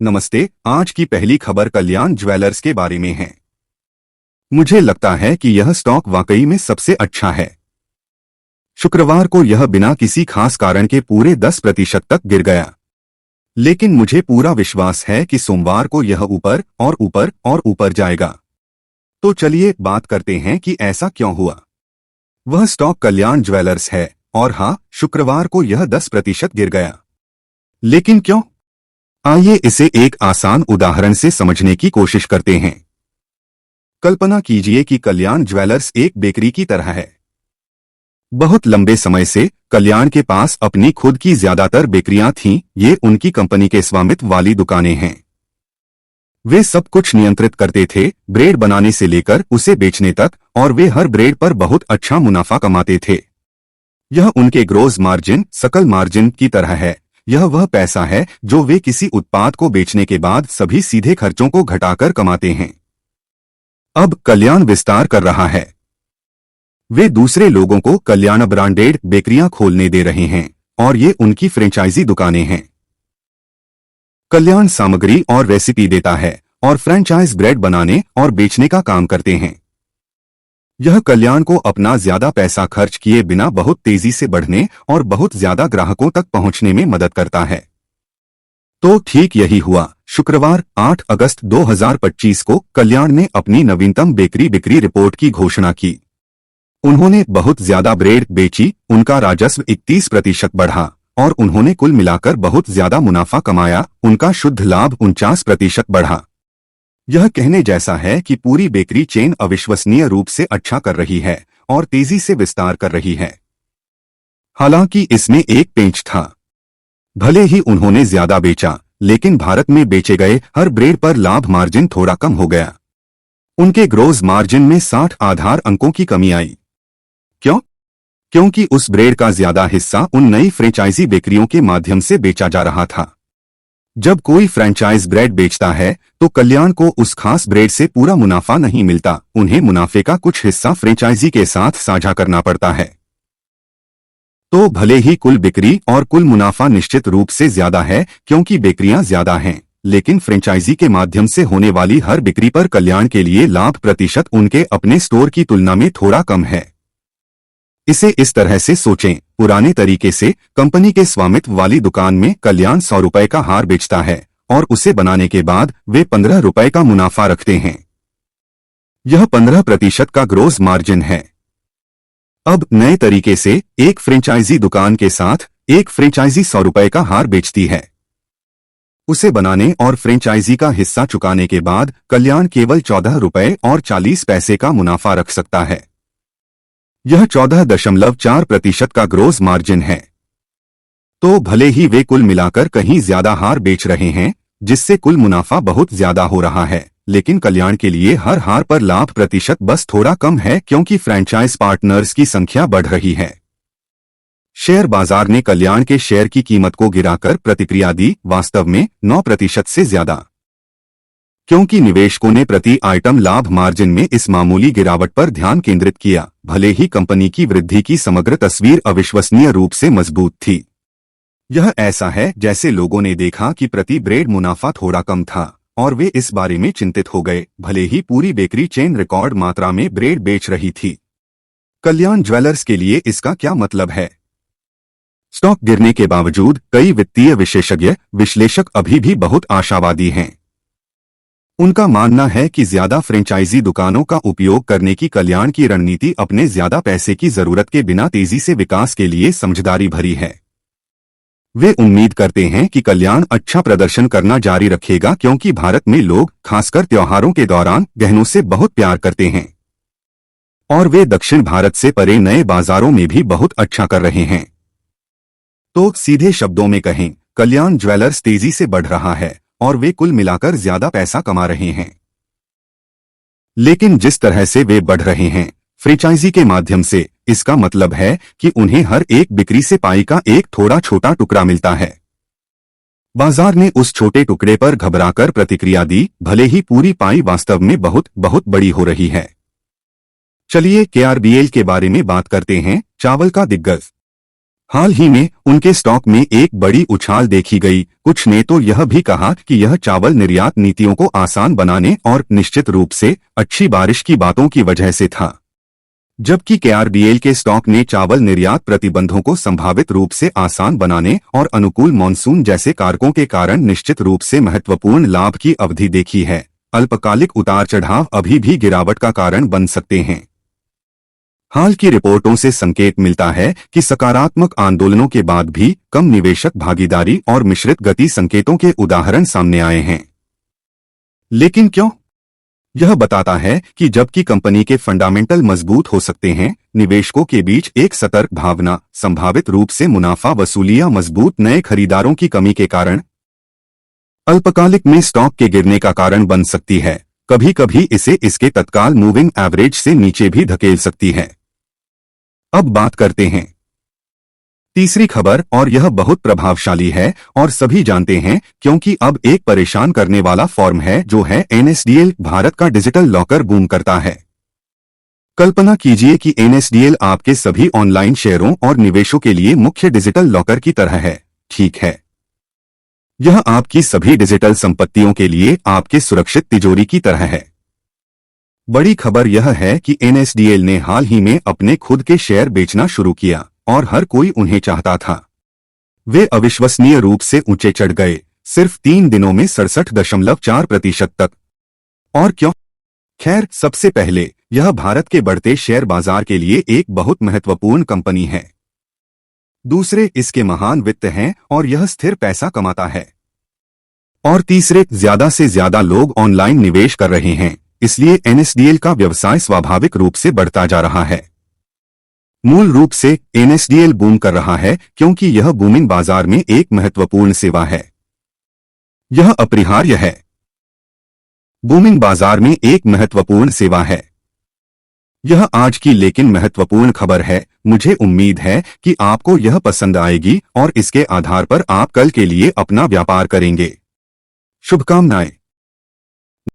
नमस्ते। आज की पहली खबर कल्याण ज्वेलर्स के बारे में है। मुझे लगता है कि यह स्टॉक वाकई में सबसे अच्छा है। शुक्रवार को यह बिना किसी खास कारण के पूरे 10% तक गिर गया, लेकिन मुझे पूरा विश्वास है कि सोमवार को यह ऊपर और ऊपर और ऊपर जाएगा। तो चलिए बात करते हैं कि ऐसा क्यों हुआ। वह स्टॉक कल्याण ज्वेलर्स है और हाँ, शुक्रवार को यह 10% गिर गया, लेकिन क्यों? आइए इसे एक आसान उदाहरण से समझने की कोशिश करते हैं। कल्पना कीजिए कि कल्याण ज्वेलर्स एक बेकरी की तरह है। बहुत लंबे समय से कल्याण के पास अपनी खुद की ज्यादातर बेकरियां थीं। ये उनकी कंपनी के स्वामित्व वाली दुकानें हैं। वे सब कुछ नियंत्रित करते थे, ब्रेड बनाने से लेकर उसे बेचने तक, और वे हर ब्रेड पर बहुत अच्छा मुनाफा कमाते थे। यह उनके ग्रोस मार्जिन, सकल मार्जिन की तरह है। यह वह पैसा है जो वे किसी उत्पाद को बेचने के बाद सभी सीधे खर्चों को घटाकर कमाते हैं। अब कल्याण विस्तार कर रहा है। वे दूसरे लोगों को कल्याण ब्रांडेड बेकरियां खोलने दे रहे हैं और ये उनकी फ्रेंचाइजी दुकानें हैं। कल्याण सामग्री और रेसिपी देता है और फ्रेंचाइज ब्रेड बनाने और बेचने का काम करते हैं। यह कल्याण को अपना ज्यादा पैसा खर्च किए बिना बहुत तेजी से बढ़ने और बहुत ज्यादा ग्राहकों तक पहुंचने में मदद करता है। तो ठीक यही हुआ। शुक्रवार 8 अगस्त 2025 को कल्याण ने अपनी नवीनतम बेकरी बिक्री रिपोर्ट की घोषणा की। उन्होंने बहुत ज्यादा ब्रेड बेची, उनका राजस्व 31% बढ़ा और उन्होंने कुल मिलाकर बहुत ज्यादा मुनाफा कमाया। उनका शुद्ध लाभ 49% बढ़ा। यह कहने जैसा है कि पूरी बेकरी चेन अविश्वसनीय रूप से अच्छा कर रही है और तेजी से विस्तार कर रही है। हालांकि इसमें एक पेंच था। भले ही उन्होंने ज्यादा बेचा, लेकिन भारत में बेचे गए हर ब्रेड पर लाभ मार्जिन थोड़ा कम हो गया। उनके ग्रोस मार्जिन में 60 आधार अंकों की कमी आई। क्यों? क्योंकि उस ब्रेड का ज्यादा हिस्सा उन नई फ्रेंचाइजी बेकरियों के माध्यम से बेचा जा रहा था। जब कोई फ्रेंचाइज ब्रेड बेचता है तो कल्याण को उस खास ब्रेड से पूरा मुनाफा नहीं मिलता। उन्हें मुनाफे का कुछ हिस्सा फ्रेंचाइजी के साथ साझा करना पड़ता है। तो भले ही कुल बिक्री और कुल मुनाफा निश्चित रूप से ज्यादा है क्योंकि बेकरियां ज्यादा हैं, लेकिन फ्रेंचाइजी के माध्यम से होने वाली हर बिक्री पर कल्याण के लिए लाभ प्रतिशत उनके अपने स्टोर की तुलना में थोड़ा कम है। इसे इस तरह से सोचें, पुराने तरीके से कंपनी के स्वामित्व वाली दुकान में कल्याण 100 रुपए का हार बेचता है और उसे बनाने के बाद वे 15 रुपए का मुनाफा रखते हैं। यह 15% का ग्रोस मार्जिन है। अब नए तरीके से एक फ्रेंचाइजी दुकान के साथ एक फ्रेंचाइजी 100 रुपए का हार बेचती है। उसे बनाने और फ्रेंचाइजी का हिस्सा चुकाने के बाद कल्याण केवल 14 रुपए और 40 पैसे का मुनाफा रख सकता है। यह 14.4% का ग्रोस मार्जिन है। तो भले ही वे कुल मिलाकर कहीं ज्यादा हार बेच रहे हैं, जिससे कुल मुनाफा बहुत ज्यादा हो रहा है, लेकिन कल्याण के लिए हर हार पर लाभ प्रतिशत बस थोड़ा कम है क्योंकि फ्रेंचाइज पार्टनर्स की संख्या बढ़ रही है। शेयर बाजार ने कल्याण के शेयर की कीमत को गिराकर प्रतिक्रिया दी, वास्तव में 9% से ज्यादा, क्योंकि निवेशकों ने प्रति आइटम लाभ मार्जिन में इस मामूली गिरावट पर ध्यान केंद्रित किया। भले ही कंपनी की वृद्धि की समग्र तस्वीर अविश्वसनीय रूप से मजबूत थी। यह ऐसा है जैसे लोगों ने देखा कि प्रति ब्रेड मुनाफा थोड़ा कम था और वे इस बारे में चिंतित हो गए, भले ही पूरी बेकरी चेन रिकॉर्ड मात्रा में ब्रेड बेच रही थी। कल्याण ज्वेलर्स के लिए इसका क्या मतलब है? स्टॉक गिरने के बावजूद कई वित्तीय विशेषज्ञ विश्लेषक अभी भी बहुत आशावादी हैं। उनका मानना है कि ज्यादा फ्रेंचाइजी दुकानों का उपयोग करने की कल्याण की रणनीति अपने ज्यादा पैसे की जरूरत के बिना तेजी से विकास के लिए समझदारी भरी है। वे उम्मीद करते हैं कि कल्याण अच्छा प्रदर्शन करना जारी रखेगा क्योंकि भारत में लोग खासकर त्योहारों के दौरान गहनों से बहुत प्यार करते हैं और वे दक्षिण भारत से परे नए बाजारों में भी बहुत अच्छा कर रहे हैं। तो सीधे शब्दों में कहें, कल्याण ज्वेलर्स तेजी से बढ़ रहा है और वे कुल मिलाकर ज्यादा पैसा कमा रहे हैं। लेकिन जिस तरह से वे बढ़ रहे हैं फ्रेंचाइजी के माध्यम से, इसका मतलब है कि उन्हें हर एक बिक्री से पाई का एक थोड़ा छोटा टुकड़ा मिलता है। बाजार ने उस छोटे टुकड़े पर घबराकर प्रतिक्रिया दी, भले ही पूरी पाई वास्तव में बहुत बहुत बड़ी हो रही है। चलिए केआरबीएल के बारे में बात करते हैं, चावल का दिग्गज। हाल ही में उनके स्टॉक में एक बड़ी उछाल देखी गई। कुछ ने तो यह भी कहा कि यह चावल निर्यात नीतियों को आसान बनाने और निश्चित रूप से अच्छी बारिश की बातों की वजह से था, जबकि केआरबीएल के स्टॉक ने चावल निर्यात प्रतिबंधों को संभावित रूप से आसान बनाने और अनुकूल मॉनसून जैसे कारकों के कारण निश्चित रूप से महत्वपूर्ण लाभ की अवधि देखी है। अल्पकालिक उतार चढ़ाव अभी भी गिरावट का कारण बन सकते हैं। हाल की रिपोर्टों से संकेत मिलता है कि सकारात्मक आंदोलनों के बाद भी कम निवेशक भागीदारी और मिश्रित गति संकेतों के उदाहरण सामने आए हैं। लेकिन क्यों? यह बताता है कि जबकि कंपनी के फंडामेंटल मजबूत हो सकते हैं, निवेशकों के बीच एक सतर्क भावना संभावित रूप से मुनाफा वसूली या मजबूत नए खरीदारों की कमी के कारण अल्पकालिक में स्टॉक के गिरने का कारण बन सकती है। कभी कभी इसे इसके तत्काल मूविंग एवरेज से नीचे भी धकेल सकती है। अब बात करते हैं तीसरी खबर, और यह बहुत प्रभावशाली है और सभी जानते हैं क्योंकि अब एक परेशान करने वाला फॉर्म है जो है एनएसडीएल भारत का डिजिटल लॉकर बूम करता है। कल्पना कीजिए कि एनएसडीएल आपके सभी ऑनलाइन शेयरों और निवेशों के लिए मुख्य डिजिटल लॉकर की तरह है। ठीक है, यह आपकी सभी डिजिटल संपत्तियों के लिए आपके सुरक्षित तिजोरी की तरह है। बड़ी खबर यह है कि एनएसडीएल ने हाल ही में अपने खुद के शेयर बेचना शुरू किया और हर कोई उन्हें चाहता था। वे अविश्वसनीय रूप से ऊंचे चढ़ गए, सिर्फ 3 दिनों में 67.4% तक। और क्यों? खैर, सबसे पहले यह भारत के बढ़ते शेयर बाजार के लिए एक बहुत महत्वपूर्ण कंपनी है। दूसरे, इसके महान वित्त हैं और यह स्थिर पैसा कमाता है। और तीसरे, ज्यादा से ज्यादा लोग ऑनलाइन निवेश कर रहे हैं, इसलिए एनएसडीएल का व्यवसाय स्वाभाविक रूप से बढ़ता जा रहा है। मूल रूप से एनएसडीएल बूम कर रहा है क्योंकि यह बूमिंग बाजार में एक महत्वपूर्ण सेवा है। यह अपरिहार्य है। बूमिंग बाजार में एक महत्वपूर्ण सेवा है। यह आज की लेकिन महत्वपूर्ण खबर है। मुझे उम्मीद है कि आपको यह पसंद आएगी और इसके आधार पर आप कल के लिए अपना व्यापार करेंगे। शुभकामनाएं।